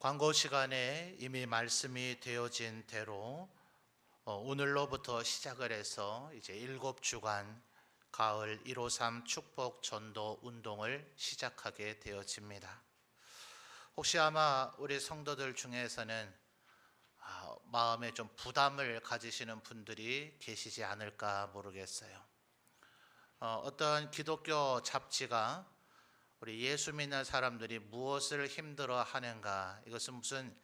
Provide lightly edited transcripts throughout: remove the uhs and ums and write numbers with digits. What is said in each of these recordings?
광고 시간에 이미 말씀이 되어진 대로 오늘로부터 시작을 해서 이제 7주간 가을 153 축복 전도 운동을 시작하게 되어집니다. 혹시 아마 우리 성도들 중에서는 마음에 좀 부담을 가지시는 분들이 계시지 않을까 모르겠어요. 어떤 기독교 잡지가 우리 예수 믿는 사람들이 무엇을 힘들어 하는가, 이것은 무슨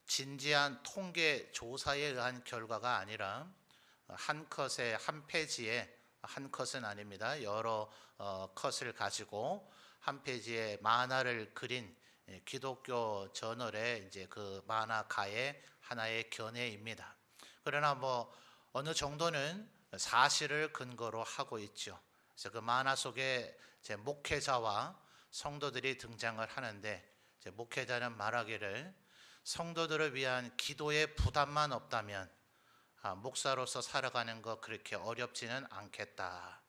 진지한 통계 조사에 의한 결과가 아니라 한 컷의 한 페이지에, 한 컷은 아닙니다, 여러 컷을 가지고 한 페이지에 만화를 그린 기독교 저널의 이제 그 만화가의 하나의 견해입니다. 그러나 어느 정도는 사실을 근거로 하고 있죠. 그래서 그 만화 속에 제 목회자와 성도들이 등장을 하는데, 제 목회자는 말하기를 성도들을 위한 기도의 부담만 없다면 목사로서 살아가는 거 그렇게 어렵지는 않겠다,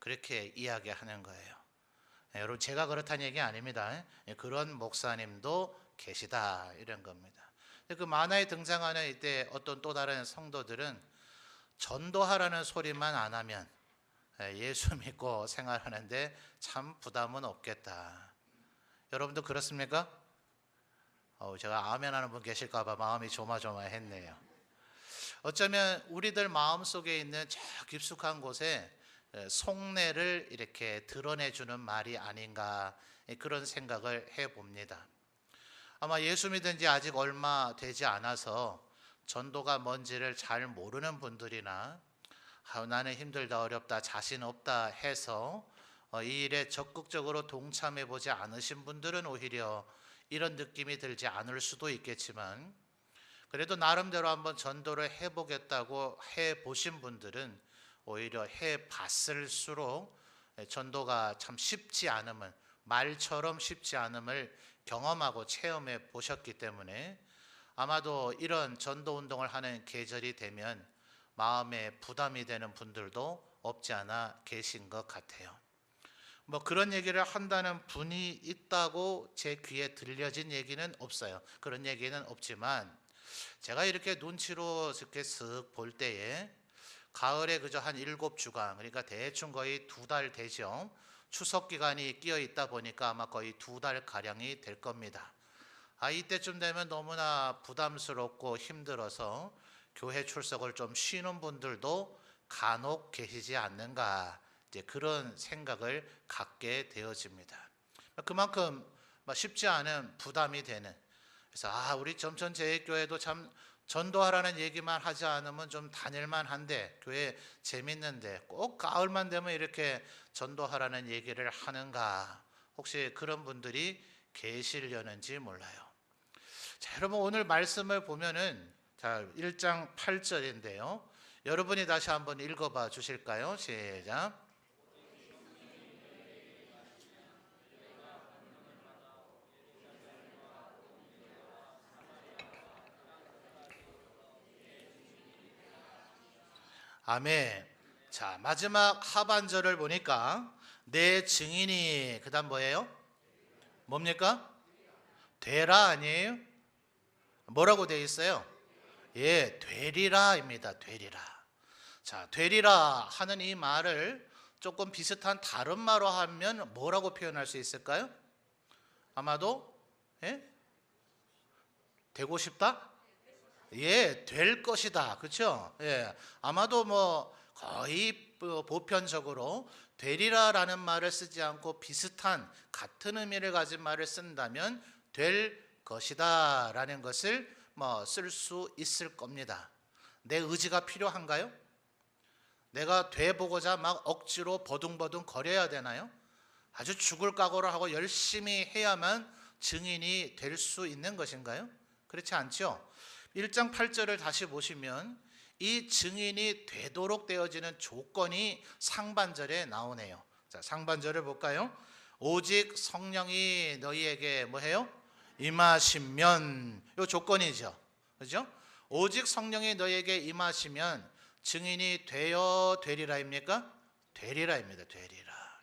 그렇게 이야기하는 거예요. 여러분, 제가 그렇다는 얘기 아닙니다. 그런 목사님도 계시다, 이런 겁니다. 그 만화에 등장하는 이때 어떤 또 다른 성도들은 전도하라는 소리만 안 하면 예수 믿고 생활하는데 참 부담은 없겠다. 여러분도 그렇습니까? 제가 아멘 하는 분 계실까 봐 마음이 조마조마했네요. 어쩌면 우리들 마음속에 있는 저 깊숙한 곳에 속내를 이렇게 드러내주는 말이 아닌가, 그런 생각을 해봅니다. 아마 예수 믿은 지 아직 얼마 되지 않아서 전도가 뭔지를 잘 모르는 분들이나 나는 힘들다, 어렵다, 자신 없다 해서 이 일에 적극적으로 동참해 보지 않으신 분들은 오히려 이런 느낌이 들지 않을 수도 있겠지만, 그래도 나름대로 한번 전도를 해보겠다고 해보신 분들은 오히려 해봤을수록 전도가 참 쉽지 않음을, 말처럼 쉽지 않음을 경험하고 체험해 보셨기 때문에 아마도 이런 전도 운동을 하는 계절이 되면 마음에 부담이 되는 분들도 없지 않아 계신 것 같아요. 그런 얘기를 한다는 분이 있다고 제 귀에 들려진 얘기는 없어요. 그런 얘기는 없지만 제가 이렇게 눈치로 이렇게 쓱 볼 때에 가을에 그저 한 7주간, 그러니까 대충 거의 2달 되죠. 추석 기간이 끼어 있다 보니까 아마 거의 2달 가량이 될 겁니다. 이때쯤 되면 너무나 부담스럽고 힘들어서 교회 출석을 좀 쉬는 분들도 간혹 계시지 않는가, 이제 그런 생각을 갖게 되어집니다. 그만큼 쉽지 않은 부담이 되는, 그래서 우리 점천제일교회도 참 전도하라는 얘기만 하지 않으면 좀 다닐만 한데, 교회 재밌는데 꼭 가을만 되면 이렇게 전도하라는 얘기를 하는가, 혹시 그런 분들이 계시려는지 몰라요. 자, 여러분, 오늘 말씀을 보면은 1장 8절인데요. 여러분이 다시 한번 읽어봐 주실까요? 시작. 아멘. 자, 마지막 하반절을 보니까 내 증인이, 그 다음 뭐예요? 뭡니까? 되라 아니에요? 뭐라고 되어 있어요? 예, 되리라입니다. 되리라. 자, 되리라 하는 이 말을 조금 비슷한 다른 말로 하면 뭐라고 표현할 수 있을까요? 아마도 되고 싶다? 예, 될 것이다. 그렇죠? 예, 아마도 거의 보편적으로 되리라라는 말을 쓰지 않고 비슷한 같은 의미를 가진 말을 쓴다면 될 것이다라는 것을 쓸 수 있을 겁니다. 내 의지가 필요한가요? 내가 돼보고자 막 억지로 버둥버둥 거려야 되나요? 아주 죽을 각오를 하고 열심히 해야만 증인이 될 수 있는 것인가요? 그렇지 않죠? 1장 8절을 다시 보시면 이 증인이 되도록 되어지는 조건이 상반절에 나오네요. 자, 상반절을 볼까요? 오직 성령이 너희에게 뭐해요? 임하시면, 이 조건이죠. 그죠? 오직 성령이 너희에게 임하시면 증인이 되어 되리라입니까? 되리라입니다. 되리라.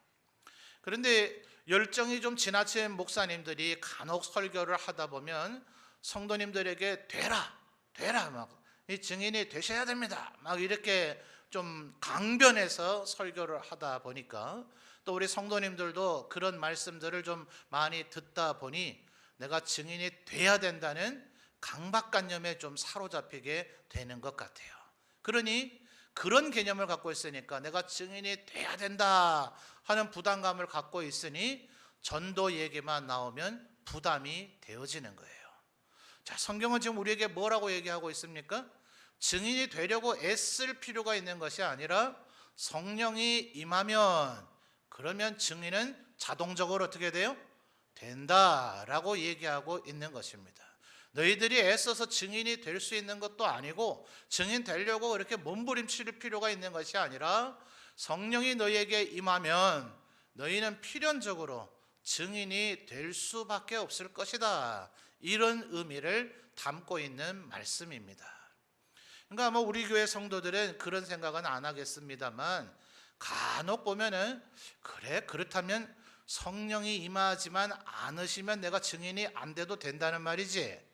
그런데 열정이 좀 지나친 목사님들이 간혹 설교를 하다 보면 성도님들에게 되라 막 이 증인이 되셔야 됩니다 막 이렇게 좀 강변해서 설교를 하다 보니까 또 우리 성도님들도 그런 말씀들을 좀 많이 듣다 보니 내가 증인이 돼야 된다는 강박관념에 좀 사로잡히게 되는 것 같아요. 그러니 그런 개념을 갖고 있으니까 내가 증인이 돼야 된다 하는 부담감을 갖고 있으니 전도 얘기만 나오면 부담이 되어지는 거예요. 자, 성경은 지금 우리에게 뭐라고 얘기하고 있습니까? 증인이 되려고 애쓸 필요가 있는 것이 아니라 성령이 임하면 그러면 증인은 자동적으로 어떻게 돼요? 된다라고 얘기하고 있는 것입니다. 너희들이 애써서 증인이 될 수 있는 것도 아니고 증인 되려고 이렇게 몸부림칠 필요가 있는 것이 아니라 성령이 너희에게 임하면 너희는 필연적으로 증인이 될 수밖에 없을 것이다. 이런 의미를 담고 있는 말씀입니다. 그러니까 아마 우리 교회 성도들은 그런 생각은 안 하겠습니다만 간혹 보면은 그래 그렇다면 성령이 임하지만 않으시면 내가 증인이 안 돼도 된다는 말이지.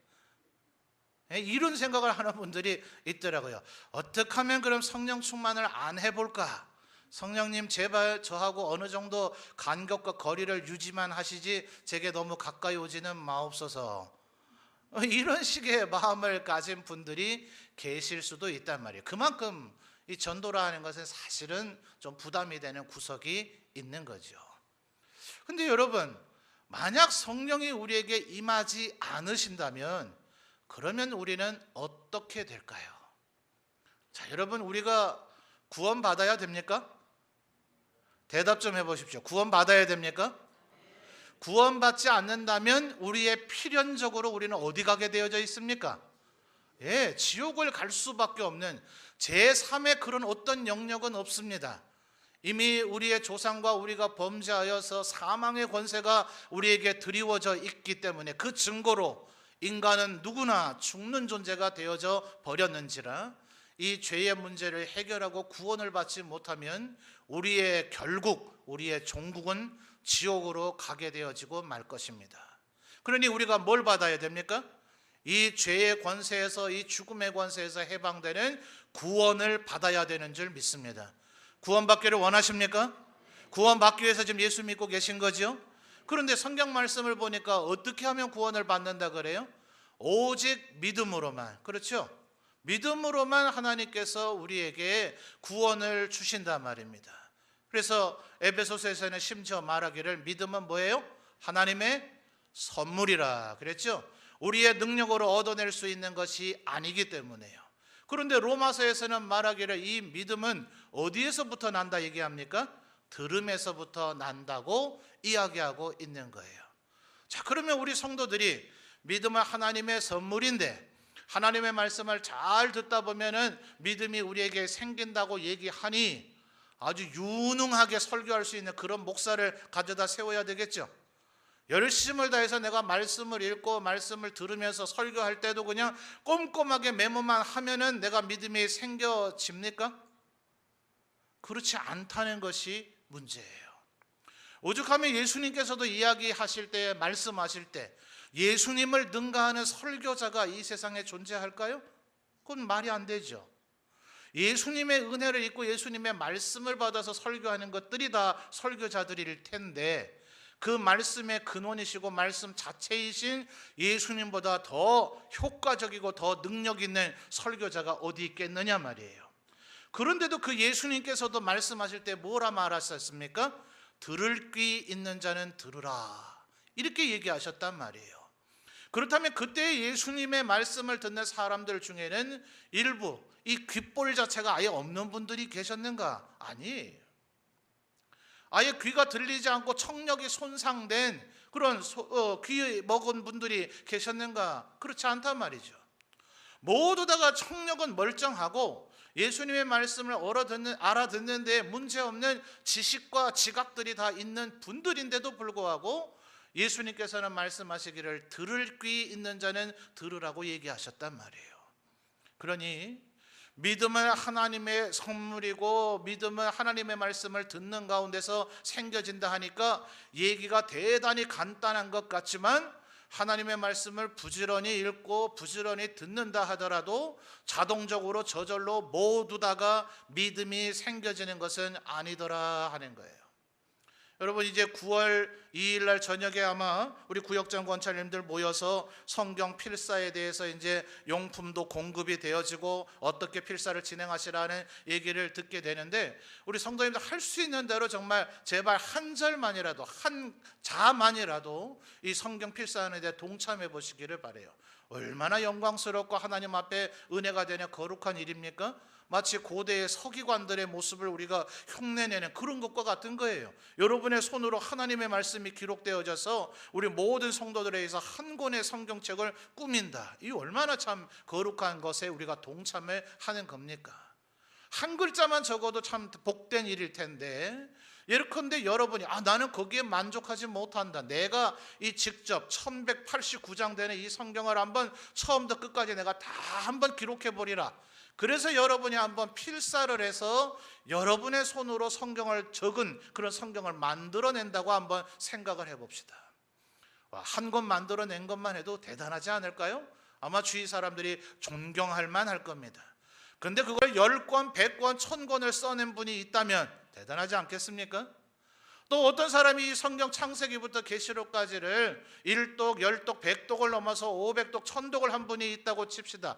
이런 생각을 하는 분들이 있더라고요. 어떻게 하면 그럼 성령 충만을 안 해볼까? 성령님 제발 저하고 어느 정도 간격과 거리를 유지만 하시지 제게 너무 가까이 오지는 마옵소서. 이런 식의 마음을 가진 분들이 계실 수도 있단 말이에요. 그만큼 이 전도라는 것은 사실은 좀 부담이 되는 구석이 있는 거죠. 근데 여러분, 만약 성령이 우리에게 임하지 않으신다면 그러면 우리는 어떻게 될까요? 자, 여러분, 우리가 구원받아야 됩니까? 대답 좀 해보십시오. 구원받아야 됩니까? 구원받지 않는다면 우리의 필연적으로 우리는 어디 가게 되어져 있습니까? 예, 지옥을 갈 수밖에 없는 제3의 그런 어떤 영역은 없습니다. 이미 우리의 조상과 우리가 범죄하여서 사망의 권세가 우리에게 드리워져 있기 때문에 그 증거로 인간은 누구나 죽는 존재가 되어져 버렸는지라 이 죄의 문제를 해결하고 구원을 받지 못하면 우리의 결국, 우리의 종국은 지옥으로 가게 되어지고 말 것입니다. 그러니 우리가 뭘 받아야 됩니까? 이 죄의 권세에서, 이 죽음의 권세에서 해방되는 구원을 받아야 되는 줄 믿습니다. 구원받기를 원하십니까? 구원받기 위해서 지금 예수 믿고 계신 거죠? 그런데 성경 말씀을 보니까 어떻게 하면 구원을 받는다 그래요? 오직 믿음으로만. 그렇죠? 믿음으로만 하나님께서 우리에게 구원을 주신단 말입니다. 그래서 에베소서에서는 심지어 말하기를 믿음은 뭐예요? 하나님의 선물이라 그랬죠? 우리의 능력으로 얻어낼 수 있는 것이 아니기 때문에요. 그런데 로마서에서는 말하기를 이 믿음은 어디에서부터 난다 얘기합니까? 들음에서부터 난다고 이야기하고 있는 거예요. 자, 그러면 우리 성도들이 믿음은 하나님의 선물인데 하나님의 말씀을 잘 듣다 보면은 믿음이 우리에게 생긴다고 얘기하니 아주 유능하게 설교할 수 있는 그런 목사를 가져다 세워야 되겠죠. 열심을 다해서 내가 말씀을 읽고 말씀을 들으면서 설교할 때도 그냥 꼼꼼하게 메모만 하면은 내가 믿음이 생겨집니까? 그렇지 않다는 것이 문제예요. 오죽하면 예수님께서도 이야기하실 때, 말씀하실 때 예수님을 능가하는 설교자가 이 세상에 존재할까요? 그건 말이 안 되죠. 예수님의 은혜를 입고 예수님의 말씀을 받아서 설교하는 것들이 다 설교자들일 텐데 그 말씀의 근원이시고 말씀 자체이신 예수님보다 더 효과적이고 더 능력 있는 설교자가 어디 있겠느냐 말이에요. 그런데도 그 예수님께서도 말씀하실 때 뭐라 말하셨습니까? 들을 귀 있는 자는 들으라 이렇게 얘기하셨단 말이에요. 그렇다면 그때 예수님의 말씀을 듣는 사람들 중에는 일부 이 귓볼 자체가 아예 없는 분들이 계셨는가? 아니에요. 아예 귀가 들리지 않고 청력이 손상된 그런 귀 먹은 분들이 계셨는가? 그렇지 않단 말이죠. 모두 다가 청력은 멀쩡하고 예수님의 말씀을 알아듣는 데 문제없는 지식과 지각들이 다 있는 분들인데도 불구하고 예수님께서는 말씀하시기를 들을 귀 있는 자는 들으라고 얘기하셨단 말이에요. 그러니 믿음은 하나님의 선물이고 믿음은 하나님의 말씀을 듣는 가운데서 생겨진다 하니까 얘기가 대단히 간단한 것 같지만 하나님의 말씀을 부지런히 읽고 부지런히 듣는다 하더라도 자동적으로 저절로 모두 다가 믿음이 생겨지는 것은 아니더라 하는 거예요. 여러분, 이제 9월 2일 날 저녁에 아마 우리 구역장 권찰님들 모여서 성경 필사에 대해서 이제 용품도 공급이 되어지고 어떻게 필사를 진행하시라는 얘기를 듣게 되는데, 우리 성도님들 할 수 있는 대로 정말 제발 한 절만이라도, 한 자만이라도 이 성경 필사하는 데 동참해 보시기를 바라요. 얼마나 영광스럽고 하나님 앞에 은혜가 되는 거룩한 일입니까? 마치 고대의 서기관들의 모습을 우리가 흉내내는 그런 것과 같은 거예요. 여러분의 손으로 하나님의 말씀이 기록되어져서 우리 모든 성도들에 의해서 한 권의 성경책을 꾸민다. 이 얼마나 참 거룩한 것에 우리가 동참을 하는 겁니까? 한 글자만 적어도 참 복된 일일 텐데, 예컨대 여러분이 나는 거기에 만족하지 못한다, 내가 이 직접 1189장 되는 이 성경을 한번 처음부터 끝까지 내가 다 한번 기록해 보리라. 그래서 여러분이 한번 필사를 해서 여러분의 손으로 성경을 적은 그런 성경을 만들어낸다고 한번 생각을 해봅시다. 한 권 만들어낸 것만 해도 대단하지 않을까요? 아마 주위 사람들이 존경할 만할 겁니다. 그런데 그걸 10권, 100권, 1000권을 써낸 분이 있다면 대단하지 않겠습니까? 또 어떤 사람이 이 성경 창세기부터 계시록까지를 1독, 10독, 100독을 넘어서 500독, 1000독을 한 분이 있다고 칩시다.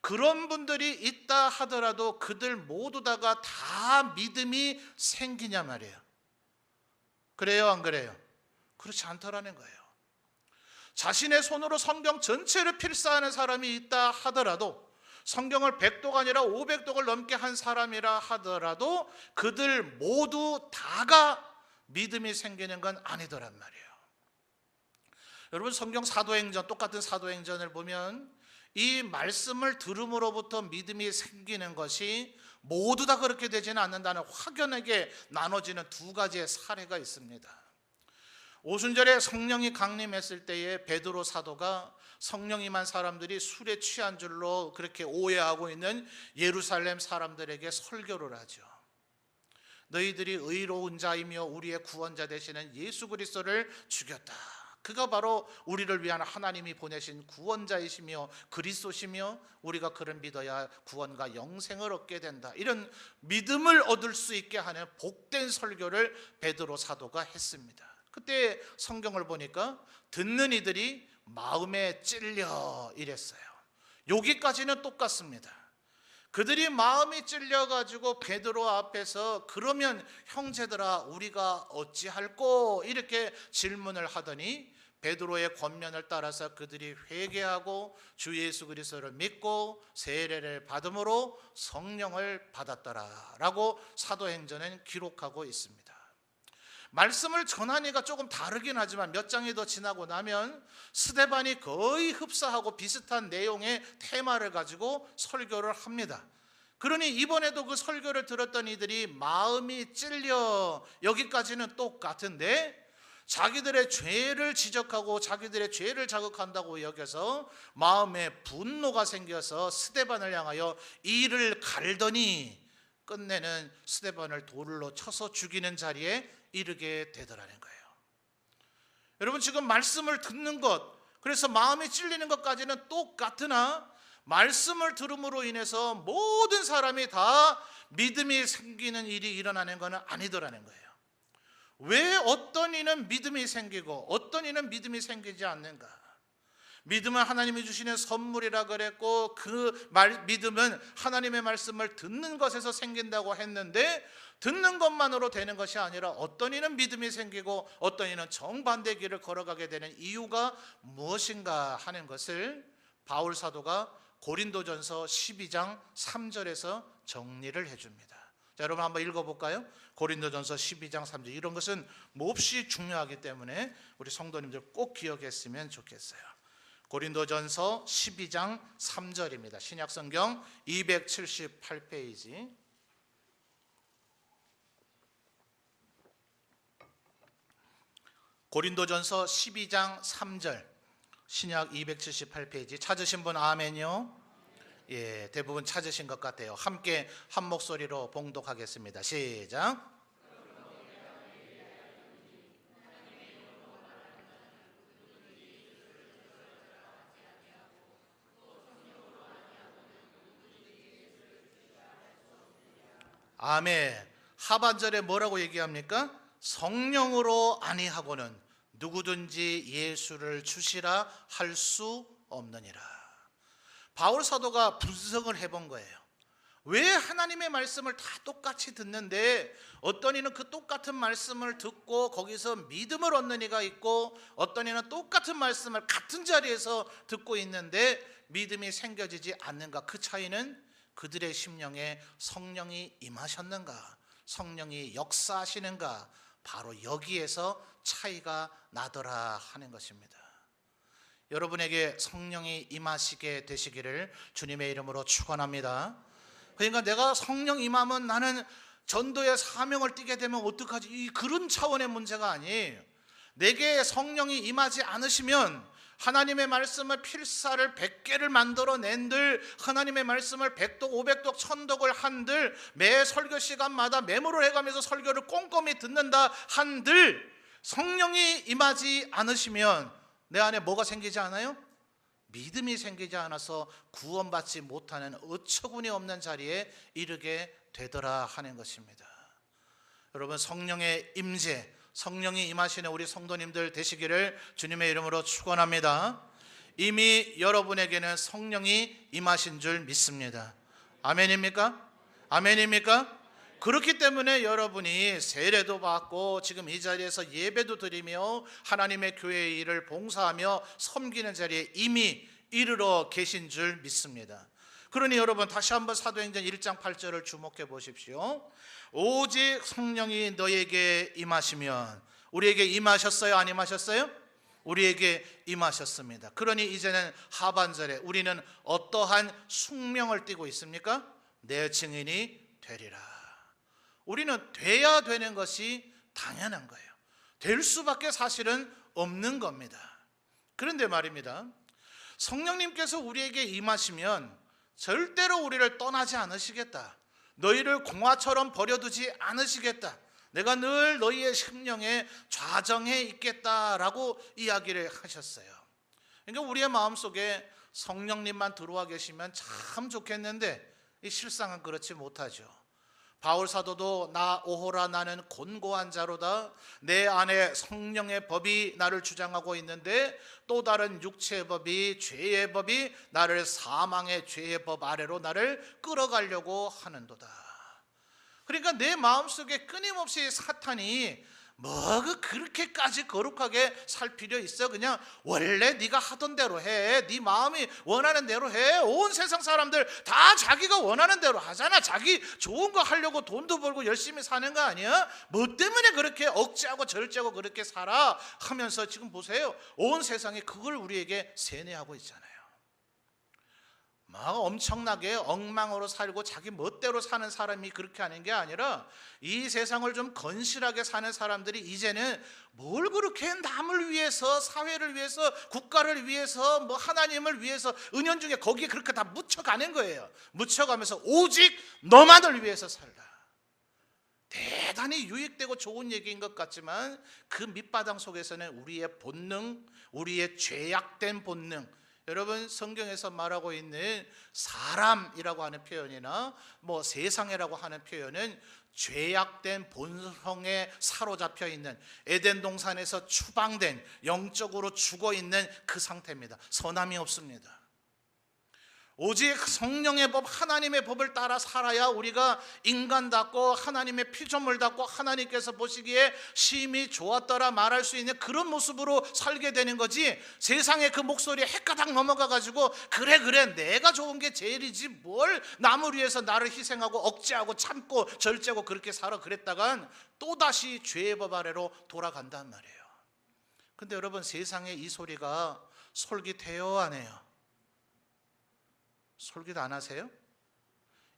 그런 분들이 있다 하더라도 그들 모두 다가 다 믿음이 생기냐 말이에요. 그래요, 안 그래요? 그렇지 않더라는 거예요. 자신의 손으로 성경 전체를 필사하는 사람이 있다 하더라도, 성경을 100독 아니라 500독을 넘게 한 사람이라 하더라도 그들 모두 다가 믿음이 생기는 건 아니더란 말이에요. 여러분, 성경 사도행전, 똑같은 사도행전을 보면 이 말씀을 들음으로부터 믿음이 생기는 것이 모두 다 그렇게 되지는 않는다는 확연하게 나눠지는 두 가지의 사례가 있습니다. 오순절에 성령이 강림했을 때에 베드로 사도가 성령 임한 사람들이 술에 취한 줄로 그렇게 오해하고 있는 예루살렘 사람들에게 설교를 하죠. 너희들이 의로운 자이며 우리의 구원자 되시는 예수 그리스도를 죽였다. 그가 바로 우리를 위한 하나님이 보내신 구원자이시며 그리스도시며 우리가 그를 믿어야 구원과 영생을 얻게 된다. 이런 믿음을 얻을 수 있게 하는 복된 설교를 베드로 사도가 했습니다. 그때 성경을 보니까 듣는 이들이 마음에 찔려 이랬어요. 여기까지는 똑같습니다. 그들이 마음이 찔려가지고 베드로 앞에서 그러면 형제들아 우리가 어찌할꼬 이렇게 질문을 하더니 베드로의 권면을 따라서 그들이 회개하고 주 예수 그리스도를 믿고 세례를 받음으로 성령을 받았더라라고 사도행전은 기록하고 있습니다. 말씀을 전하니까 조금 다르긴 하지만 몇 장이 더 지나고 나면 스데반이 거의 흡사하고 비슷한 내용의 테마를 가지고 설교를 합니다. 그러니 이번에도 그 설교를 들었던 이들이 마음이 찔려 여기까지는 똑같은데 자기들의 죄를 지적하고 자기들의 죄를 자극한다고 여겨서 마음에 분노가 생겨서 스데반을 향하여 이를 갈더니 끝내는 스데반을 돌로 쳐서 죽이는 자리에 이르게 되더라는 거예요. 여러분, 지금 말씀을 듣는 것, 그래서 마음이 찔리는 것까지는 똑같으나 말씀을 들음으로 인해서 모든 사람이 다 믿음이 생기는 일이 일어나는 것은 아니더라는 거예요. 왜 어떤 이는 믿음이 생기고 어떤 이는 믿음이 생기지 않는가? 믿음은 하나님이 주시는 선물이라 그랬고 그 믿음은 하나님의 말씀을 듣는 것에서 생긴다고 했는데 듣는 것만으로 되는 것이 아니라 어떤 이는 믿음이 생기고 어떤 이는 정반대 길을 걸어가게 되는 이유가 무엇인가 하는 것을 바울 사도가 고린도전서 12장 3절에서 정리를 해줍니다. 자, 여러분 한번 읽어볼까요? 고린도전서 12장 3절. 이런 것은 몹시 중요하기 때문에 우리 성도님들 꼭 기억했으면 좋겠어요. 고린도전서 12장 3절입니다. 신약성경 278페이지. 고린도전서 12장 3절, 신약 278페이지. 찾으신 분 아멘요. 예, 대부분 찾으신 것 같아요. 함께 한 목소리로 봉독하겠습니다. 시작. 아멘. 하반절에 뭐라고 얘기합니까? 성령으로 아니하고는 누구든지 예수를 주시라 할 수 없느니라. 바울 사도가 분석을 해본 거예요. 왜 하나님의 말씀을 다 똑같이 듣는데 어떤 이는 그 똑같은 말씀을 듣고 거기서 믿음을 얻는 이가 있고 어떤 이는 똑같은 말씀을 같은 자리에서 듣고 있는데 믿음이 생겨지지 않는가? 그 차이는 그들의 심령에 성령이 임하셨는가, 성령이 역사하시는가, 바로 여기에서 차이가 나더라 하는 것입니다. 여러분에게 성령이 임하시게 되시기를 주님의 이름으로 축원합니다. 그러니까 내가 성령 임하면 나는 전도의 사명을 띠게 되면 어떡하지? 그런 차원의 문제가 아니에요. 내게 성령이 임하지 않으시면 하나님의 말씀을 필사를 100개를 만들어낸들, 하나님의 말씀을 100독 500독 1000독을 한들, 매 설교 시간마다 메모를 해가면서 설교를 꼼꼼히 듣는다 한들 성령이 임하지 않으시면 내 안에 뭐가 생기지 않아요? 믿음이 생기지 않아서 구원받지 못하는 어처구니 없는 자리에 이르게 되더라 하는 것입니다. 여러분, 성령의 임재, 성령이 임하시는 우리 성도님들 되시기를 주님의 이름으로 축원합니다. 이미 여러분에게는 성령이 임하신 줄 믿습니다. 아멘입니까? 아멘입니까? 그렇기 때문에 여러분이 세례도 받고 지금 이 자리에서 예배도 드리며 하나님의 교회의 일을 봉사하며 섬기는 자리에 이미 이르러 계신 줄 믿습니다. 그러니 여러분 다시 한번 사도행전 1장 8절을 주목해 보십시오. 오직 성령이 너에게 임하시면, 우리에게 임하셨어요? 안 임하셨어요? 우리에게 임하셨습니다. 그러니 이제는 하반절에 우리는 어떠한 숙명을 띠고 있습니까? 내 증인이 되리라. 우리는 돼야 되는 것이 당연한 거예요. 될 수밖에 사실은 없는 겁니다. 그런데 말입니다, 성령님께서 우리에게 임하시면 절대로 우리를 떠나지 않으시겠다, 너희를 공화처럼 버려두지 않으시겠다, 내가 늘 너희의 심령에 좌정해 있겠다라고 이야기를 하셨어요. 그러니까 우리의 마음속에 성령님만 들어와 계시면 참 좋겠는데 이 실상은 그렇지 못하죠. 바울 사도도 나 오호라 나는 곤고한 자로다, 내 안에 성령의 법이 나를 주장하고 있는데 또 다른 육체의 법이, 죄의 법이 나를 사망의 죄의 법 아래로 나를 끌어가려고 하는도다. 그러니까 내 마음속에 끊임없이 사탄이 뭐 그렇게까지 거룩하게 살 필요 있어? 그냥 원래 네가 하던 대로 해, 네 마음이 원하는 대로 해. 온 세상 사람들 다 자기가 원하는 대로 하잖아. 자기 좋은 거 하려고 돈도 벌고 열심히 사는 거 아니야? 뭐 때문에 그렇게 억제하고 절제하고 그렇게 살아? 하면서 지금 보세요, 온 세상이 그걸 우리에게 세뇌하고 있잖아요. 막 엄청나게 엉망으로 살고 자기 멋대로 사는 사람이 그렇게 하는 게 아니라 이 세상을 좀 건실하게 사는 사람들이 이제는 뭘 그렇게 남을 위해서, 사회를 위해서, 국가를 위해서, 뭐 하나님을 위해서 은연중에 거기에 그렇게 다 묻혀가는 거예요. 묻혀가면서 오직 너만을 위해서 살라. 대단히 유익되고 좋은 얘기인 것 같지만 그 밑바닥 속에서는 우리의 본능, 우리의 죄악된 본능, 여러분 성경에서 말하고 있는 사람이라고 하는 표현이나 뭐 세상이라고 하는 표현은 죄악된 본성에 사로잡혀 있는, 에덴 동산에서 추방된, 영적으로 죽어 있는 그 상태입니다. 선함이 없습니다. 오직 성령의 법, 하나님의 법을 따라 살아야 우리가 인간답고 하나님의 피조물답고 하나님께서 보시기에 심히 좋았더라 말할 수 있는 그런 모습으로 살게 되는 거지, 세상의 그 목소리에 헷가닥 넘어가 가지고 그래 내가 좋은 게 제일이지 뭘 남을 위해서 나를 희생하고 억제하고 참고 절제하고 그렇게 살아, 그랬다간 또다시 죄의 법 아래로 돌아간단 말이에요. 근데 여러분, 세상에 이 소리가 솔깃해요, 안 해요? 솔깃 안 하세요?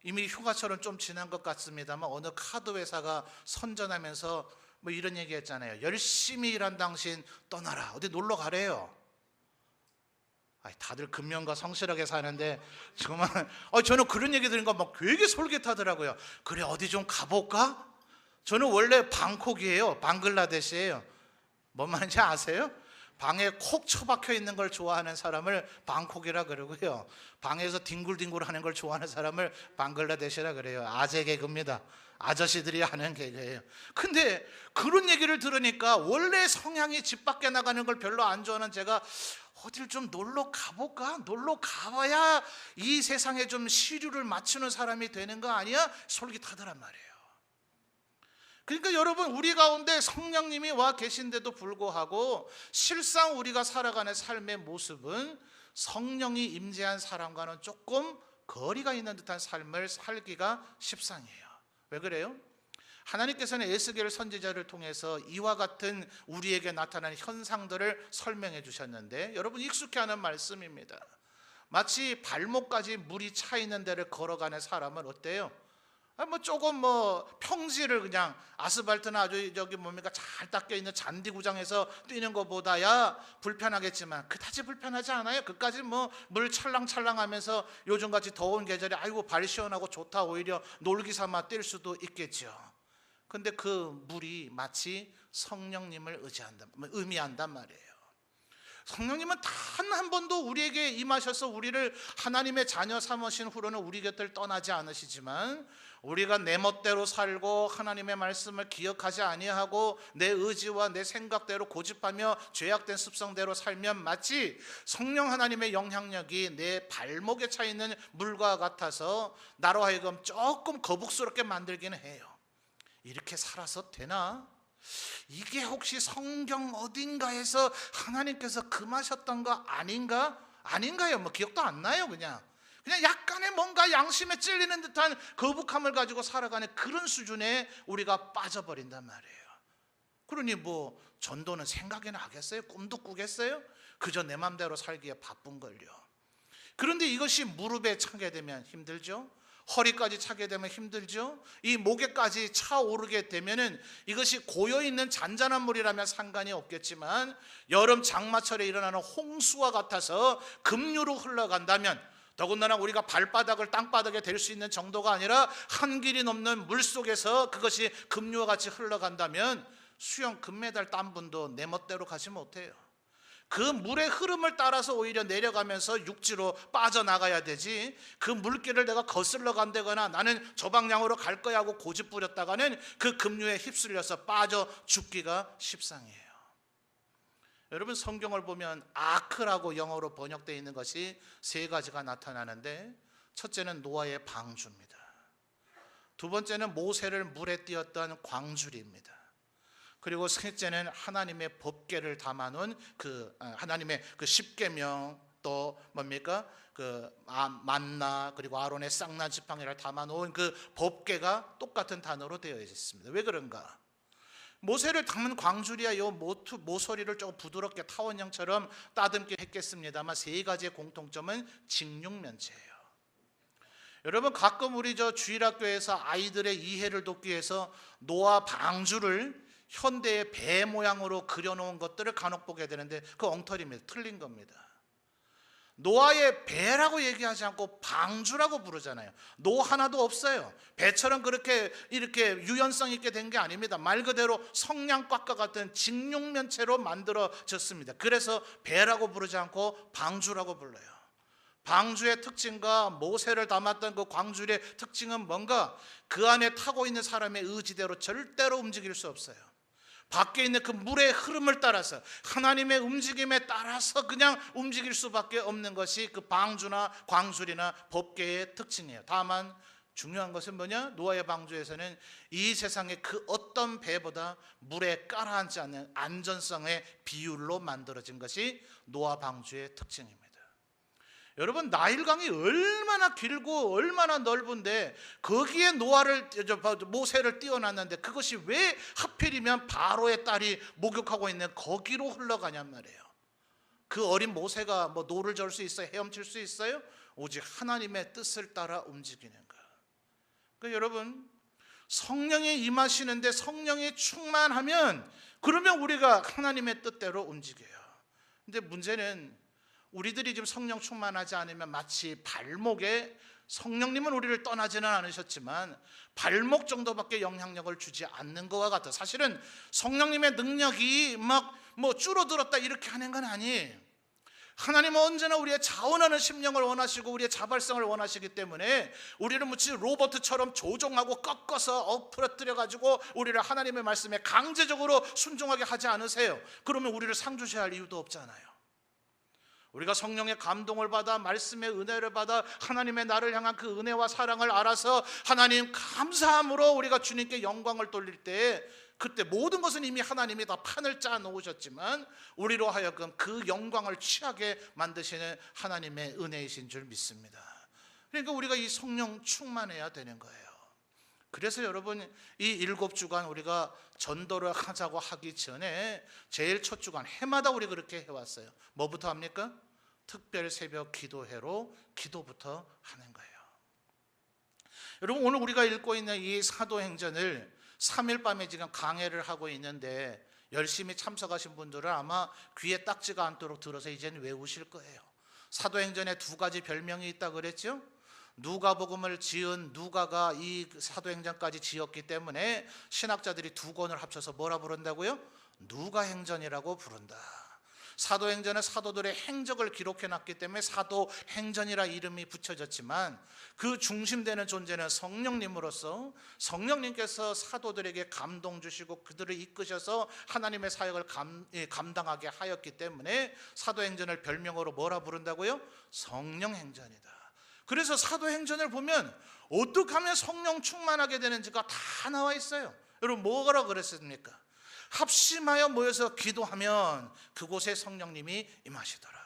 이미 휴가철은 좀 지난 것 같습니다만 어느 카드 회사가 선전하면서 뭐 이런 얘기 했잖아요. 열심히 일한 당신 떠나라, 어디 놀러 가래요. 다들 근면과 성실하게 사는데 정말 저는 그런 얘기 들으니까 막 되게 솔깃하더라고요. 그래, 어디 좀 가볼까? 저는 원래 방콕이에요. 방글라데시예요. 뭔 말인지 아세요? 방에 콕 처박혀 있는 걸 좋아하는 사람을 방콕이라 그러고요, 방에서 뒹굴뒹굴 하는 걸 좋아하는 사람을 방글라데시라 그래요. 아재 개그입니다. 아저씨들이 하는 개그예요. 근데 그런 얘기를 들으니까 원래 성향이 집 밖에 나가는 걸 별로 안 좋아하는 제가 어딜 좀 놀러 가볼까? 놀러 가봐야 이 세상에 좀 시류를 맞추는 사람이 되는 거 아니야? 솔깃하더란 말이에요. 그러니까 여러분, 우리 가운데 성령님이 와 계신데도 불구하고 실상 우리가 살아가는 삶의 모습은 성령이 임재한 사람과는 조금 거리가 있는 듯한 삶을 살기가 십상이에요. 왜 그래요? 하나님께서는 에스겔 선지자를 통해서 이와 같은 우리에게 나타나는 현상들을 설명해 주셨는데, 여러분 익숙해하는 말씀입니다. 마치 발목까지 물이 차 있는 데를 걸어가는 사람은 어때요? 조금 평지를 그냥 아스팔트나 아주 뭡니까 잘 닦여 있는 잔디구장에서 뛰는 것보다야 불편하겠지만 그다지 불편하지 않아요. 그까지 물 찰랑찰랑하면서 요즘같이 더운 계절에 아이고 발 시원하고 좋다, 오히려 놀기 삼아 뛸 수도 있겠죠. 근데 그 물이 마치 성령님을 의미한단 말이에요. 성령님은 단 한 번도 우리에게 임하셔서 우리를 하나님의 자녀 삼으신 후로는 우리 곁을 떠나지 않으시지만, 우리가 내 멋대로 살고 하나님의 말씀을 기억하지 아니하고 내 의지와 내 생각대로 고집하며 죄악된 습성대로 살면 마치 성령 하나님의 영향력이 내 발목에 차 있는 물과 같아서 나로 하여금 조금 거북스럽게 만들기는 해요. 이렇게 살아서 되나? 이게 혹시 성경 어딘가에서 하나님께서 금하셨던 거 아닌가? 아닌가요? 기억도 안 나요. 그냥 약간의 뭔가 양심에 찔리는 듯한 거북함을 가지고 살아가는 그런 수준에 우리가 빠져버린단 말이에요. 그러니 전도는 생각이나 하겠어요? 꿈도 꾸겠어요? 그저 내 맘대로 살기에 바쁜걸요. 그런데 이것이 무릎에 차게 되면 힘들죠. 허리까지 차게 되면 힘들죠. 이 목에까지 차오르게 되면은 이것이 고여있는 잔잔한 물이라면 상관이 없겠지만, 여름 장마철에 일어나는 홍수와 같아서 급류로 흘러간다면, 더군다나 우리가 발바닥을 땅바닥에 댈 수 있는 정도가 아니라 한 길이 넘는 물속에서 그것이 급류와 같이 흘러간다면 수영 금메달 딴 분도 내 멋대로 가지 못해요. 그 물의 흐름을 따라서 오히려 내려가면서 육지로 빠져나가야 되지, 그 물길을 내가 거슬러 간다거나 나는 저 방향으로 갈 거야 하고 고집 부렸다가는 그 급류에 휩쓸려서 빠져 죽기가 십상이에요. 여러분, 성경을 보면 아크라고 영어로 번역되어 있는 것이 세 가지가 나타나는데, 첫째는 노아의 방주입니다. 두 번째는 모세를 물에 띄었던 광주리입니다. 그리고 셋째는 하나님의 법궤를 담아놓은 하나님의 그 십계명, 또 뭡니까 만나, 그리고 아론의 쌍난 지팡이를 담아놓은 그 법궤가 똑같은 단어로 되어 있습니다. 왜 그런가? 모세를 담은 광주리야 이 모서리를 조금 부드럽게 타원형처럼 따듬게 했겠습니다만, 세 가지의 공통점은 직육면체예요. 여러분, 가끔 우리 주일학교에서 아이들의 이해를 돕기 위해서 노아 방주를 현대의 배 모양으로 그려놓은 것들을 간혹 보게 되는데, 그 엉터리입니다. 틀린 겁니다. 노아의 배라고 얘기하지 않고 방주라고 부르잖아요. 노 하나도 없어요. 배처럼 그렇게 이렇게 유연성 있게 된 게 아닙니다. 말 그대로 성냥꽉과 같은 직육면체로 만들어졌습니다. 그래서 배라고 부르지 않고 방주라고 불러요. 방주의 특징과 모세를 담았던 그 광주리의 특징은 뭔가, 그 안에 타고 있는 사람의 의지대로 절대로 움직일 수 없어요. 밖에 있는 그 물의 흐름을 따라서, 하나님의 움직임에 따라서 그냥 움직일 수밖에 없는 것이 그 방주나 광주리나 법궤의 특징이에요. 다만 중요한 것은 뭐냐? 노아의 방주에서는 이 세상의 그 어떤 배보다 물에 깔아앉지 않는 안전성의 비율로 만들어진 것이 노아 방주의 특징입니다. 여러분, 나일강이 얼마나 길고 얼마나 넓은데 거기에 모세를 띄워놨는데, 그것이 왜 하필이면 바로의 딸이 목욕하고 있는 거기로 흘러가냔 말이에요. 그 어린 모세가 노를 절 수 있어요? 헤엄칠 수 있어요? 오직 하나님의 뜻을 따라 움직이는 것. 그러니까 여러분, 성령이 임하시는데 성령이 충만하면, 그러면 우리가 하나님의 뜻대로 움직여요. 근데 문제는 우리들이 지금 성령 충만하지 않으면 마치 발목에, 성령님은 우리를 떠나지는 않으셨지만 발목 정도밖에 영향력을 주지 않는 것과 같아. 사실은 성령님의 능력이 막 줄어들었다 이렇게 하는 건 아니에요. 하나님은 언제나 우리의 자원하는 심령을 원하시고 우리의 자발성을 원하시기 때문에 우리를 마치 로봇처럼 조종하고 꺾어서 엎어뜨려 가지고 우리를 하나님의 말씀에 강제적으로 순종하게 하지 않으세요. 그러면 우리를 상주셔야 할 이유도 없잖아요. 우리가 성령의 감동을 받아 말씀의 은혜를 받아 하나님의 나를 향한 그 은혜와 사랑을 알아서 하나님 감사함으로 우리가 주님께 영광을 돌릴 때, 그때 모든 것은 이미 하나님이 다 판을 짜 놓으셨지만 우리로 하여금 그 영광을 취하게 만드시는 하나님의 은혜이신 줄 믿습니다. 그러니까 우리가 이 성령 충만해야 되는 거예요. 그래서 여러분, 이 7주간 우리가 전도를 하자고 하기 전에 제일 첫 주간 해마다 우리 그렇게 해왔어요. 뭐부터 합니까? 특별 새벽 기도회로 기도부터 하는 거예요. 여러분, 오늘 우리가 읽고 있는 이 사도행전을 3일 밤에 지금 강해를 하고 있는데 열심히 참석하신 분들은 아마 귀에 딱지가 않도록 들어서 이제는 외우실 거예요. 사도행전에 2가지 별명이 있다고 그랬죠? 누가복음을 지은 누가가 이 사도행전까지 지었기 때문에 신학자들이 2권을 합쳐서 뭐라 부른다고요? 누가행전이라고 부른다. 사도행전은 사도들의 행적을 기록해놨기 때문에 사도행전이라 이름이 붙여졌지만 그 중심되는 존재는 성령님으로서 성령님께서 사도들에게 감동 주시고 그들을 이끄셔서 하나님의 사역을 감당하게 하였기 때문에 사도행전을 별명으로 뭐라 부른다고요? 성령행전이다. 그래서 사도행전을 보면 어떻게 하면 성령 충만하게 되는지가 다 나와 있어요. 여러분, 뭐라 그랬습니까? 합심하여 모여서 기도하면 그곳에 성령님이 임하시더라.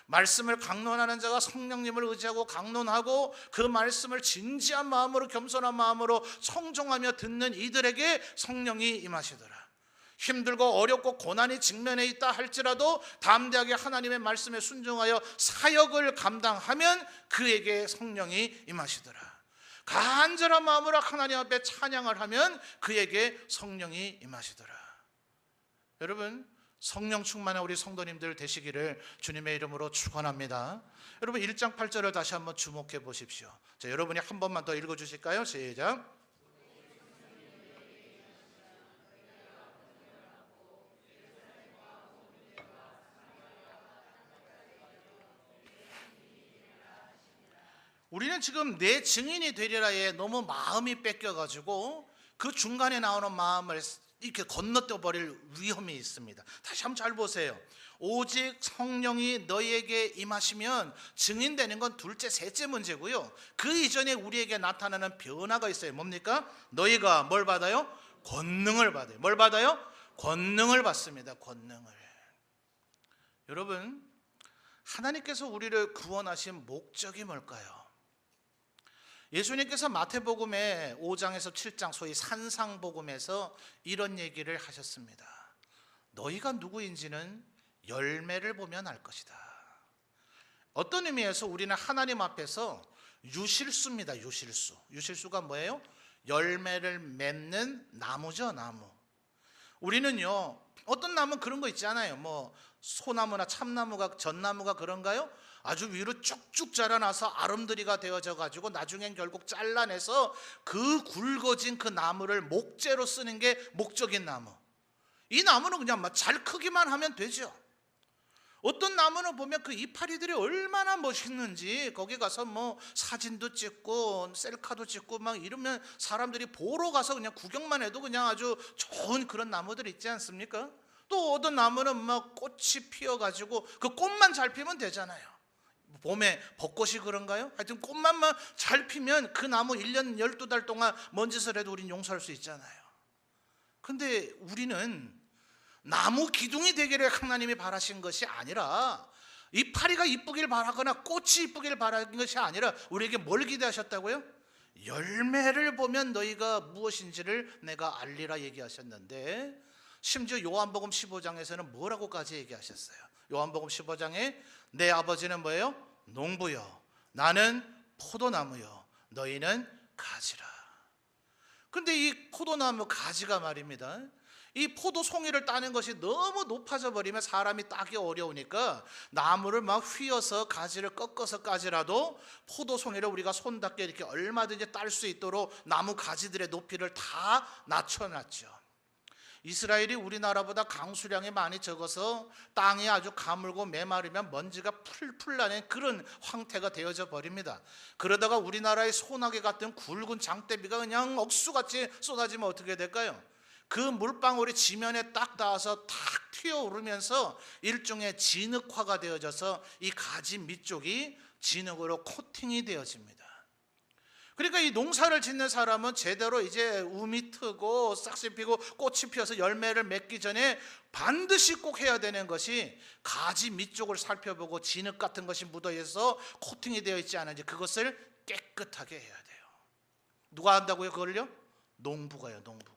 말씀을 강론하는 자가 성령님을 의지하고 강론하고 그 말씀을 진지한 마음으로 겸손한 마음으로 청종하며 듣는 이들에게 성령이 임하시더라. 힘들고 어렵고 고난이 직면해 있다 할지라도 담대하게 하나님의 말씀에 순종하여 사역을 감당하면 그에게 성령이 임하시더라. 간절한 마음으로 하나님 앞에 찬양을 하면 그에게 성령이 임하시더라. 여러분, 성령 충만한 우리 성도님들 되시기를 주님의 이름으로 축원합니다. 여러분, 1장 8절을 다시 한번 주목해 보십시오. 자, 여러분이 한 번만 더 읽어주실까요? 시작. 우리는 지금 내 증인이 되리라에 너무 마음이 뺏겨가지고 그 중간에 나오는 마음을 이렇게 건너뛰어 버릴 위험이 있습니다. 다시 한번 잘 보세요. 오직 성령이 너희에게 임하시면 증인되는 건 둘째 셋째 문제고요. 그 이전에 우리에게 나타나는 변화가 있어요. 뭡니까? 너희가 뭘 받아요? 권능을 받아요. 뭘 받아요? 권능을 받습니다. 권능을. 여러분, 하나님께서 우리를 구원하신 목적이 뭘까요? 예수님께서 마태복음의 5장에서 7장 소위 산상복음에서 이런 얘기를 하셨습니다. 너희가 누구인지는 열매를 보면 알 것이다. 어떤 의미에서 우리는 하나님 앞에서 유실수입니다. 유실수가 뭐예요? 열매를 맺는 나무죠. 나무. 우리는요, 어떤 나무는 그런 거 있잖아요. 소나무나 참나무가, 전나무가 그런가요? 아주 위로 쭉쭉 자라나서 아름드리가 되어져 가지고 나중엔 결국 잘라내서 그 굵어진 그 나무를 목재로 쓰는 게 목적인 나무. 이 나무는 그냥 잘 크기만 하면 되죠. 어떤 나무는 보면 그 이파리들이 얼마나 멋있는지 거기 가서 사진도 찍고 셀카도 찍고 막 이러면 사람들이 보러 가서 그냥 구경만 해도 그냥 아주 좋은 그런 나무들 있지 않습니까? 또 어떤 나무는 꽃이 피어가지고 그 꽃만 잘 피면 되잖아요. 봄에 벚꽃이 그런가요? 하여튼 꽃만 잘 피면 그 나무 1년 12달 동안 뭔 짓을 해도 우린 용서할 수 있잖아요. 근데 우리는 나무 기둥이 되기를 하나님이 바라신 것이 아니라 이파리가 이쁘길 바라거나 꽃이 이쁘길 바라는 것이 아니라 우리에게 뭘 기대하셨다고요? 열매를 보면 너희가 무엇인지를 내가 알리라 얘기하셨는데, 심지어 요한복음 15장에서는 뭐라고까지 얘기하셨어요? 요한복음 15장에 내 아버지는 뭐예요? 농부요, 나는 포도나무요, 너희는 가지라. 근데 이 포도나무 가지가 말입니다, 이 포도 송이를 따는 것이 너무 높아져 버리면 사람이 따기 어려우니까 나무를 막 휘어서 가지를 꺾어서 까지라도 포도 송이를 우리가 손닿게 이렇게 얼마든지 딸 수 있도록 나무 가지들의 높이를 다 낮춰놨죠. 이스라엘이 우리나라보다 강수량이 많이 적어서 땅이 아주 가물고 메마르면 먼지가 풀풀 나는 그런 황태가 되어져 버립니다. 그러다가 우리나라의 소나기 같은 굵은 장대비가 그냥 억수같이 쏟아지면 어떻게 될까요? 그 물방울이 지면에 딱 닿아서 탁 튀어오르면서 일종의 진흙화가 되어져서 이 가지 밑쪽이 진흙으로 코팅이 되어집니다. 그러니까 이 농사를 짓는 사람은 제대로 이제 우미 트고 싹씨 피고 꽃이 피어서 열매를 맺기 전에 반드시 꼭 해야 되는 것이 가지 밑쪽을 살펴보고 진흙 같은 것이 묻어있어 코팅이 되어 있지 않은지 그것을 깨끗하게 해야 돼요. 누가 한다고요 그걸요? 농부가요. 농부가.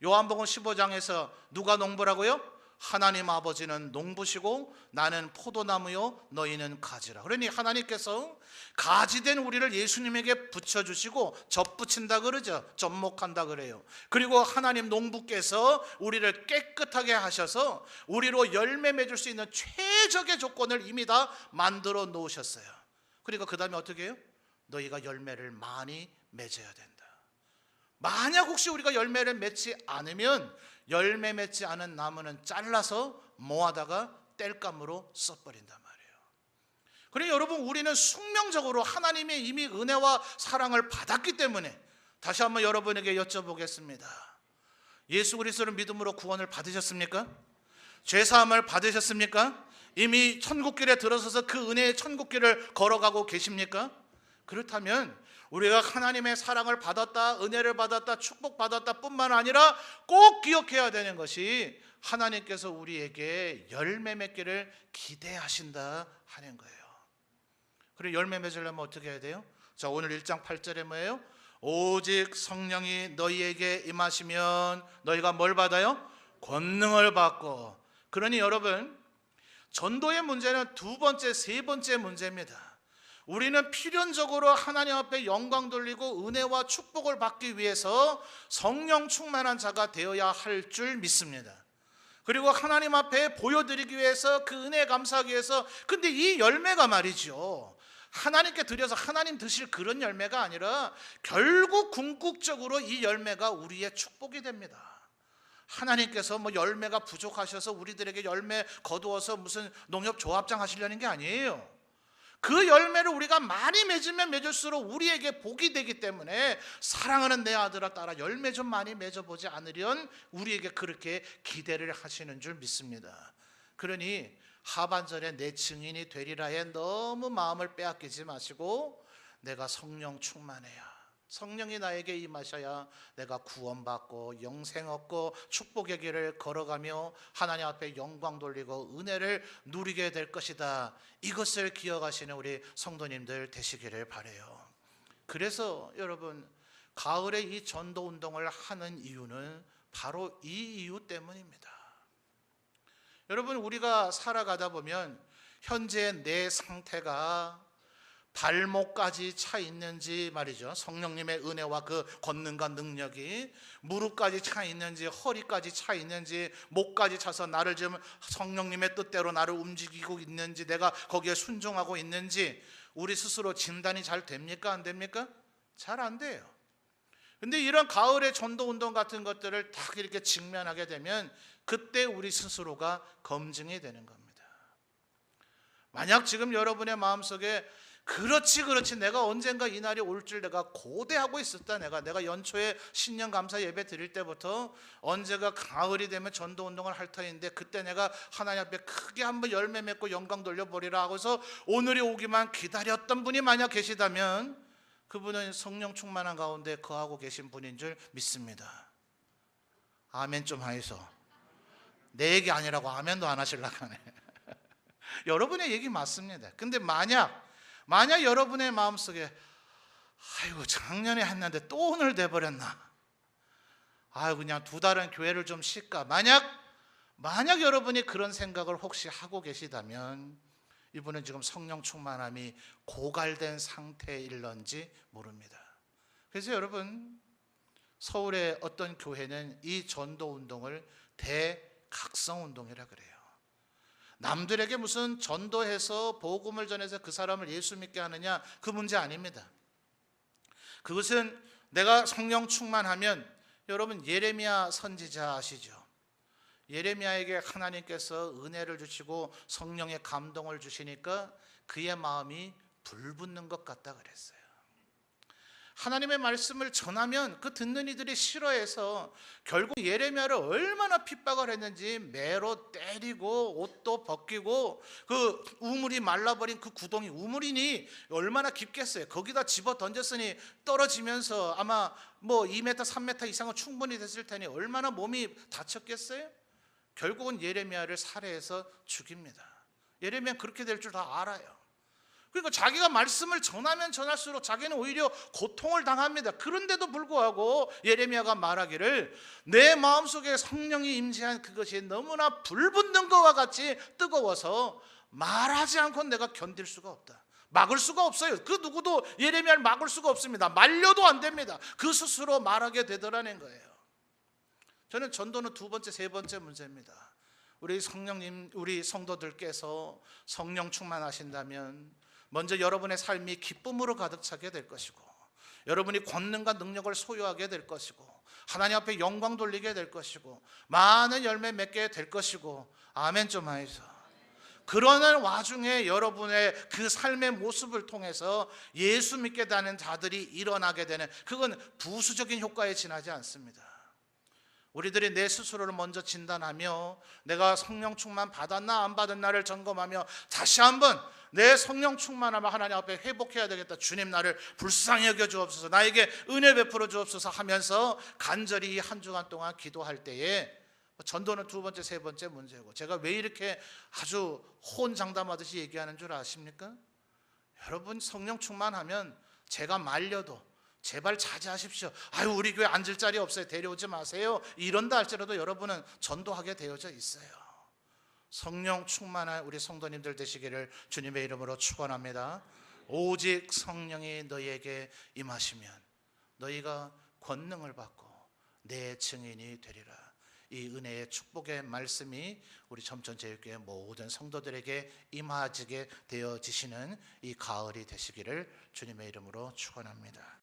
요한복음 15장에서 누가 농부라고요? 하나님 아버지는 농부시고 나는 포도나무요 너희는 가지라. 그러니 하나님께서 가지된 우리를 예수님에게 붙여주시고 접붙인다 그러죠. 접목한다 그래요. 그리고 하나님 농부께서 우리를 깨끗하게 하셔서 우리로 열매 맺을 수 있는 최적의 조건을 이미 다 만들어 놓으셨어요. 그러니까 그 다음에 어떻게 해요? 너희가 열매를 많이 맺어야 된다. 만약 혹시 우리가 열매를 맺지 않으면 열매 맺지 않은 나무는 잘라서 모아다가 땔감으로 써버린단 말이에요. 그러니 여러분 우리는 숙명적으로 하나님의 이미 은혜와 사랑을 받았기 때문에 다시 한번 여러분에게 여쭤보겠습니다. 예수 그리스도를 믿음으로 구원을 받으셨습니까? 죄사함을 받으셨습니까? 이미 천국길에 들어서서 그 은혜의 천국길을 걸어가고 계십니까? 그렇다면 우리가 하나님의 사랑을 받았다, 은혜를 받았다, 축복받았다 뿐만 아니라 꼭 기억해야 되는 것이 하나님께서 우리에게 열매 맺기를 기대하신다 하는 거예요. 그리고 열매 맺으려면 어떻게 해야 돼요? 자, 오늘 1장 8절에 뭐예요? 오직 성령이 너희에게 임하시면 너희가 뭘 받아요? 권능을 받고. 그러니 여러분 전도의 문제는 두 번째, 세 번째 문제입니다. 우리는 필연적으로 하나님 앞에 영광 돌리고 은혜와 축복을 받기 위해서 성령 충만한 자가 되어야 할 줄 믿습니다. 그리고 하나님 앞에 보여드리기 위해서 그 은혜에 감사하기 위해서 근데 이 열매가 말이죠 하나님께 드려서 하나님 드실 그런 열매가 아니라 결국 궁극적으로 이 열매가 우리의 축복이 됩니다. 하나님께서 뭐 열매가 부족하셔서 우리들에게 열매 거두어서 무슨 농협조합장 하시려는 게 아니에요. 그 열매를 우리가 많이 맺으면 맺을수록 우리에게 복이 되기 때문에 사랑하는 내 아들아 딸아 열매 좀 많이 맺어보지 않으련 우리에게 그렇게 기대를 하시는 줄 믿습니다. 그러니 하반절에 내 증인이 되리라 해 너무 마음을 빼앗기지 마시고 내가 성령 충만해야 성령이 나에게 임하셔야 내가 구원받고 영생 얻고 축복의 길을 걸어가며 하나님 앞에 영광 돌리고 은혜를 누리게 될 것이다. 이것을 기억하시는 우리 성도님들 되시기를 바라요. 그래서 여러분 가을에 이 전도 운동을 하는 이유는 바로 이 이유 때문입니다. 여러분 우리가 살아가다 보면 현재 내 상태가 발목까지 차 있는지 말이죠. 성령님의 은혜와 그 권능과 능력이 무릎까지 차 있는지 허리까지 차 있는지 목까지 차서 나를 지금 성령님의 뜻대로 나를 움직이고 있는지 내가 거기에 순종하고 있는지 우리 스스로 진단이 잘 됩니까? 안 됩니까? 잘 안 돼요. 근데 이런 가을의 전도운동 같은 것들을 딱 이렇게 직면하게 되면 그때 우리 스스로가 검증이 되는 겁니다. 만약 지금 여러분의 마음속에 그렇지 내가 언젠가 이 날이 올 줄 내가 고대하고 있었다. 내가 연초에 신년 감사 예배 드릴 때부터 언제가 가을이 되면 전도운동을 할 터인데 그때 내가 하나님 앞에 크게 한번 열매 맺고 영광 돌려버리라 하고서 오늘이 오기만 기다렸던 분이 만약 계시다면 그분은 성령 충만한 가운데 거하고 계신 분인 줄 믿습니다. 아멘 좀 하이소. 내 얘기 아니라고 아멘도 안 하시려고 하네. 여러분의 얘기 맞습니다. 근데 만약 여러분의 마음속에 아이고 작년에 했는데 또 오늘 돼버렸나, 아이고 그냥 2달은 교회를 좀 쉴까, 만약 여러분이 그런 생각을 혹시 하고 계시다면 이분은 지금 성령 충만함이 고갈된 상태일런지 모릅니다. 그래서 여러분 서울의 어떤 교회는 이 전도 운동을 대각성 운동이라 그래요. 남들에게 무슨 전도해서 복음을 전해서 그 사람을 예수 믿게 하느냐, 그 문제 아닙니다. 그것은 내가 성령 충만하면, 여러분 예레미야 선지자 아시죠? 예레미야에게 하나님께서 은혜를 주시고 성령의 감동을 주시니까 그의 마음이 불붙는 것 같다 그랬어요. 하나님의 말씀을 전하면 그 듣는 이들이 싫어해서 결국 예레미야를 얼마나 핍박을 했는지 매로 때리고 옷도 벗기고 그 우물이 말라버린 그 구덩이, 우물이니 얼마나 깊겠어요. 거기다 집어 던졌으니 떨어지면서 아마 뭐 2m 3m 이상은 충분히 됐을 테니 얼마나 몸이 다쳤겠어요. 결국은 예레미야를 살해해서 죽입니다. 예레미야는 그렇게 될 줄 다 알아요. 그러니까 자기가 말씀을 전하면 전할수록 자기는 오히려 고통을 당합니다. 그런데도 불구하고 예레미야가 말하기를 내 마음속에 성령이 임재한 그것이 너무나 불붙는 것과 같이 뜨거워서 말하지 않고 내가 견딜 수가 없다. 막을 수가 없어요. 그 누구도 예레미야를 막을 수가 없습니다. 말려도 안 됩니다. 그 스스로 말하게 되더라는 거예요. 저는 전도는 두 번째, 세 번째 문제입니다. 우리 성령님, 우리 성도들께서 성령 충만하신다면 먼저 여러분의 삶이 기쁨으로 가득 차게 될 것이고, 여러분이 권능과 능력을 소유하게 될 것이고, 하나님 앞에 영광 돌리게 될 것이고, 많은 열매 맺게 될 것이고, 아멘 좀 하이소. 그러는 와중에 여러분의 그 삶의 모습을 통해서 예수 믿게 되는 자들이 일어나게 되는, 그건 부수적인 효과에 지나지 않습니다. 우리들이 내 스스로를 먼저 진단하며 내가 성령 충만 받았나 안 받았나를 점검하며 다시 한번 내 성령 충만함을 하나님 앞에 회복해야 되겠다. 주님 나를 불쌍히 여겨 주옵소서, 나에게 은혜 베풀어 주옵소서 하면서 간절히 한 주간 동안 기도할 때에, 전도는 두 번째, 세 번째 문제고, 제가 왜 이렇게 아주 호언장담하듯이 얘기하는 줄 아십니까? 여러분 성령 충만하면 제가 말려도 제발 자제하십시오. 아유 우리 교회 앉을 자리 없어요, 데려오지 마세요, 이런다 할지라도 여러분은 전도하게 되어져 있어요. 성령 충만한 우리 성도님들 되시기를 주님의 이름으로 축원합니다. 오직 성령이 너희에게 임하시면 너희가 권능을 받고 내 증인이 되리라. 이 은혜의 축복의 말씀이 우리 점천제일교회 모든 성도들에게 임하게 되어지시는 이 가을이 되시기를 주님의 이름으로 축원합니다.